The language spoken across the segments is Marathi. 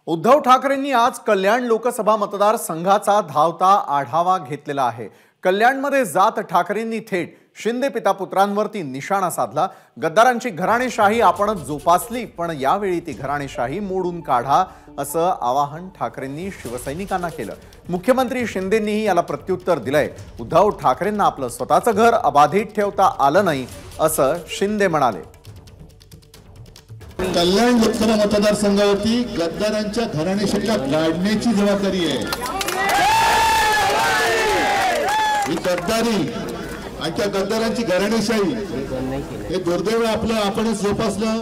उद्धव ठाकरेंनी आज कल्याण लोकसभा मतदारसंघाचा धावता आढावा घेतलेला आहे। कल्याणमध्ये जात ठाकरेंनी थेट शिंदे पिता पुत्रांवरती निशाणा साधला। गद्दारांची घराणेशाही आपण जोपासली, पण यावेळी ती घराणेशाही मोडून काढा असं आवाहन ठाकरेंनी शिवसैनिकांना केलं। मुख्यमंत्री शिंदेंनीही याला प्रत्युत्तर दिलंय। उद्धव ठाकरेंना आपलं स्वतःचं घर अबाधित ठेवता आलं नाही असं शिंदे म्हणाले। कल्याण लोकसभा मतदारसंघावरती गद्दारांच्या घराणेशाहीला गाडण्याची जबाबदारी आहे। ही गद्दारी आणि त्या गद्दारांची घराणेशाही हे दुर्दैव आपणच जोपासलं।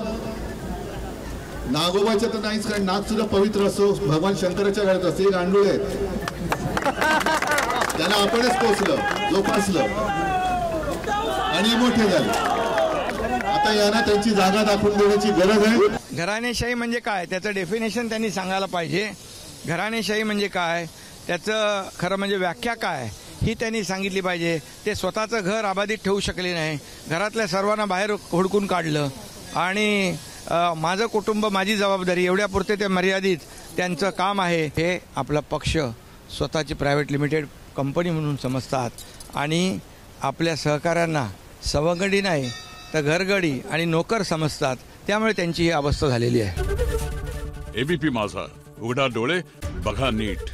नागोबाच्या तर नाहीच, कारण नाग सुद्धा पवित्र असो, भगवान शंकराच्या घरात असे गांडूळ आहेत, त्यांना आपणच पोचलं, जोपासलं आणि मोठे झाले। आता यांना त्यांची जागा दाखवून देण्याची गरज आहे। घराणेशाही म्हणजे काय त्याचं डेफिनेशन त्यांनी सांगायला पाहिजे। घराणेशाही म्हणजे काय, त्याचं खरं म्हणजे व्याख्या काय ही त्यांनी सांगितली पाहिजे। ते स्वतःचं घर अबाधित ठेवू शकले नाही, घरातल्या सर्वांना बाहेर हुडकून काढलं आणि माझं कुटुंब माझी जबाबदारी एवढ्यापुरते ते मर्यादित त्यांचं काम आहे। हे आपला पक्ष स्वतःची प्रायव्हेट लिमिटेड कंपनी म्हणून समजतात आणि आपल्या सहकाऱ्यांना सवंगडी नाही तर घरगडी आणि नोकर समजतात, त्यामुळे त्यांची ही अवस्था झालेली आहे। एबीपी माझा, उघडा डोळे बघा नीट।